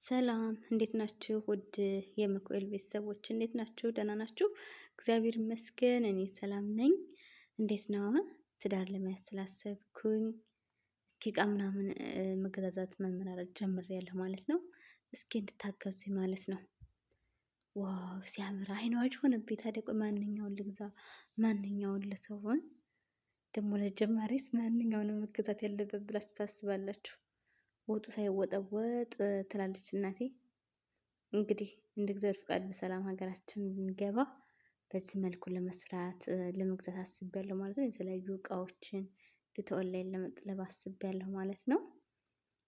ሰላም እንዴት ናችሁ? ውድ የምኩኤል ቤተሰቦች እንዴት ናችሁ? ደህና ናችሁ? እግዚአብሔር ይመስገን እኔ ሰላም ነኝ። እንዴት ነው? ትዳር ለመያዝ ስላሰብኩኝ እስኪ እቃ ምናምን መገዛዛት መመራረጥ ጀምሬያለሁ ማለት ነው። እስኪ እንድታገዙኝ ማለት ነው። ዋው ሲያምር አይን አዋጅ ሆነብኝ። ታዲያ ቆይ ማንኛውን ልግዛ? ማንኛውን ልተውን? ደግሞ ለጀማሪስ ማንኛውን መገዛት ያለበት ብላችሁ ታስባላችሁ? ወጡ ሳይወጠወጥ ትላለች እናቴ። እንግዲህ እንደ እግዚአብሔር ፍቃድ በሰላም ሀገራችን እንገባ በዚህ መልኩ ለመስራት ለመግዛት አስቤያለሁ ማለት ነው። የተለያዩ እቃዎችን ኦንላይን ለመጥለብ አስቤያለሁ ማለት ነው።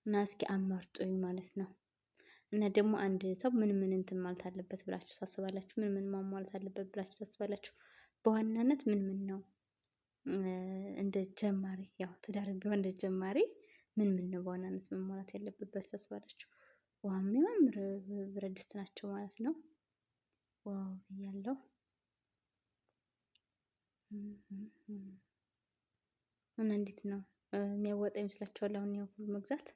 እና እስኪ አማርጡኝ ማለት ነው። እና ደግሞ አንድ ሰው ምን ምን እንትን ማለት አለበት ብላችሁ ታስባላችሁ? ምን ምን ማሟላት አለበት ብላችሁ ታስባላችሁ? በዋናነት ምን ምን ነው እንደ ጀማሪ ያው ትዳር ቢሆን እንደ ጀማሪ ምን ምን ነው በዋናነት መሟላት ያለበት ብላችሁ ታስባላችሁ? ዋው የሚያምር ብረት ድስት ናቸው ማለት ነው። ዋው ብያለሁ። እና እንዴት ነው የሚያወጣ ይመስላችኋል? አሁን ያው ሁሉ መግዛት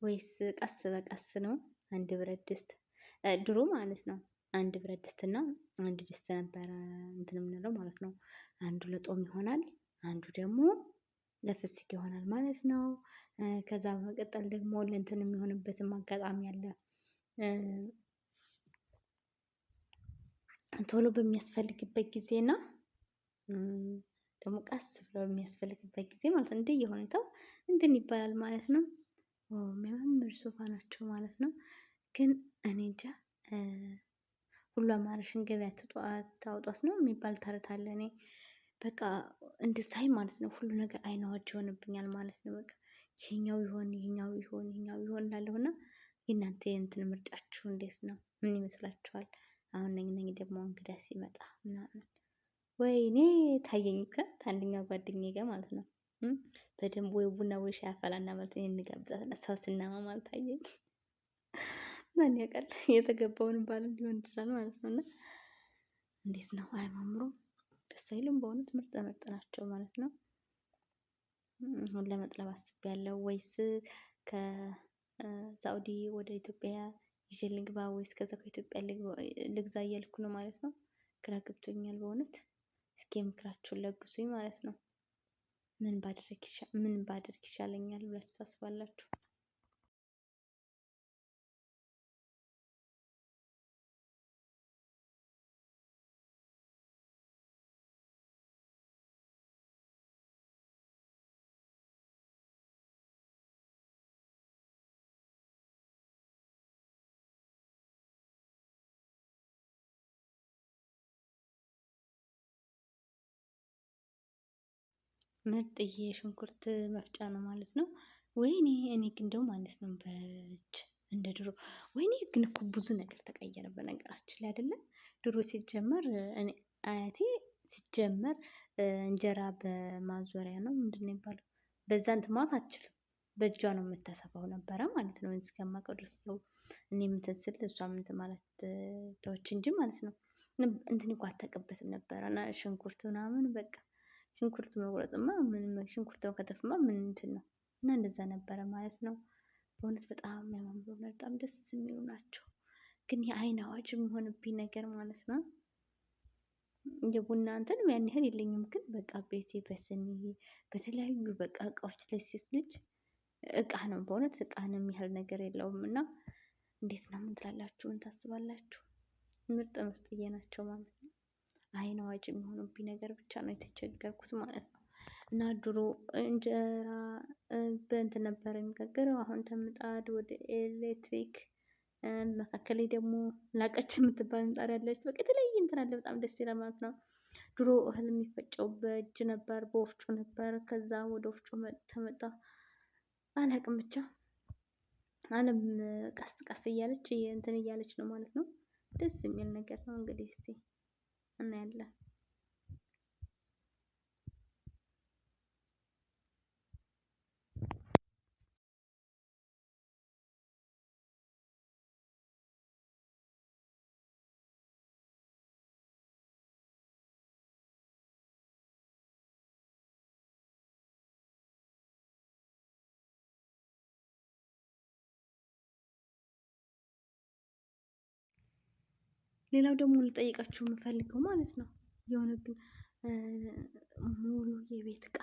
ወይስ ቀስ በቀስ ነው? አንድ ብረት ድስት ድሮ ማለት ነው አንድ ብረት ድስትና አንድ ድስት ነበረ እንትን የምንለው ማለት ነው። አንዱ ለጦም ይሆናል፣ አንዱ ደግሞ ለፍስክ ይሆናል ማለት ነው። ከዛ በመቀጠል ደግሞ ለእንትን የሚሆንበትም አጋጣሚ አለ። ቶሎ በሚያስፈልግበት ጊዜና ደግሞ ቀስ ብሎ በሚያስፈልግበት ጊዜ ማለት ነው። እንደየሁኔታው እንትን ይባላል ማለት ነው። የሚያማምር ሶፋ ናቸው ማለት ነው። ግን እኔ እንጃ ሁሉ አማረሽን ገበያ ታውጧት ነው የሚባል ተረት አለ። እኔ በቃ እንድሳይ ማለት ነው ሁሉ ነገር አይን አዋጅ ይሆንብኛል ማለት ነው። በቃ ይሄኛው ይሆን ይሄኛው ይሆን ይሄኛው ይሆን እላለሁና የእናንተ የእንትን ምርጫችሁ እንዴት ነው? ምን ይመስላችኋል? አሁን ነኝ ደግሞ እንግዳ ሲመጣ ምናምን ወይኔ ታየኝ ከአንደኛው ጓደኛዬ ጋር ማለት ነው። በደንብ ወይ ቡና ወይ ሻይ አፈላና ማለት ነው እንጋብዛትና ሰው ስናማ ማለት ታየኝ። ማን ያውቃል የተገባውን ባል ሊሆን ይችላል ማለት ነው። እና እንዴት ነው አያማምሩም? ደስ አይሉም? በእውነት ምርጥ ምርጥ ናቸው ማለት ነው። አሁን ለመጥለብ አስቤያለሁ። ወይስ ከሳውዲ ወደ ኢትዮጵያ ይዤ ልግባ ወይስ ከዛ ከኢትዮጵያ ልግዛ እያልኩ ነው ማለት ነው። ግራ ገብቶኛል በእውነት። እስኪ ምክራችሁን ለግሱኝ ማለት ነው። ምን ባደርግ ይሻለኛል ብላችሁ ታስባላችሁ? ምርጥዬ ሽንኩርት መፍጫ ነው ማለት ነው። ወይኔ እኔ ግን እንደው ማለት ነው በእጅ እንደ ድሮ ወይኔ ግን እኮ ብዙ ነገር ተቀየረ በነገራችን ላይ አይደለም። ድሮ ሲጀመር እኔ አያቴ ሲጀመር እንጀራ በማዞሪያ ነው ምንድነው የሚባለው? በዛ እንትን ማለት አትችልም። በእጇ ነው የምታሰፋው ነበረ ማለት ነው። እስከማውቀው ድረስ ነው። እኔም እንትን ስል እሷም እንትን ማለት ተወች እንጂ ማለት ነው። እንትን እኮ አታውቅበትም ነበረ እና ሽንኩርት ምናምን በቃ ሽንኩርት መቁረጥማ ምን ሽንኩርት መክተፍማ ምን እንትን ነው። እና እንደዛ ነበረ ማለት ነው። በእውነት በጣም የሚያማምሩ በጣም ደስ የሚሉ ናቸው። ግን የአይን አዋጅ የሚሆንብኝ ነገር ማለት ነው። የቡና እንትን ያን ያህል የለኝም። ግን በቃ ቤቴ በስኒ በተለያዩ በቃ እቃዎች ላይ ሴት ልጅ እቃ ነው በእውነት እቃን የሚያህል ነገር የለውም። እና እንዴት ነው ምን ትላላችሁ? ምን ታስባላችሁ? ምርጥ ምርጥዬ ናቸው ማለት ነው። አይን አዋጅ የሚሆኑብኝ ነገር ብቻ ነው የተቸገርኩት ማለት ነው። እና ድሮ እንጀራ በእንትን ነበር የሚጋገረው። አሁን ከምጣድ ወደ ኤሌክትሪክ መካከል ላይ ደግሞ ላቀች የምትባል ምጣድ አለች። በቃ የተለያየ እንትን አለ። በጣም ደስ ይላል ማለት ነው። ድሮ እህል የሚፈጨው በእጅ ነበር፣ በወፍጮ ነበር። ከዛ ወደ ወፍጮ ተመጣ አላቅም ብቻ አለም ቀስ ቀስ እያለች እንትን እያለች ነው ማለት ነው። ደስ የሚል ነገር ነው። እንግዲህ እስቲ እናያለን። ሌላው ደግሞ ልጠይቃችሁ የምፈልገው ማለት ነው የሆነ ግን ሙሉ የቤት ዕቃ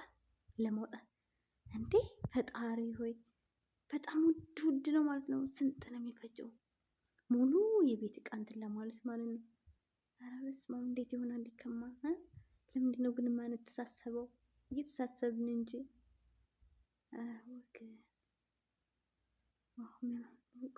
ለማውጣት እንዴ ፈጣሪ ሆይ በጣም ውድ ውድ ነው ማለት ነው። ስንት ነው የሚፈጀው? ሙሉ የቤት ዕቃ እንትን ለማለት ማለት ነው። ኧረ በስመ አብ እንዴት ይሆናል ይከማ ለምንድን ነው ግን የማንተሳሰበው? እየተሳሰብን እንጂ ወግ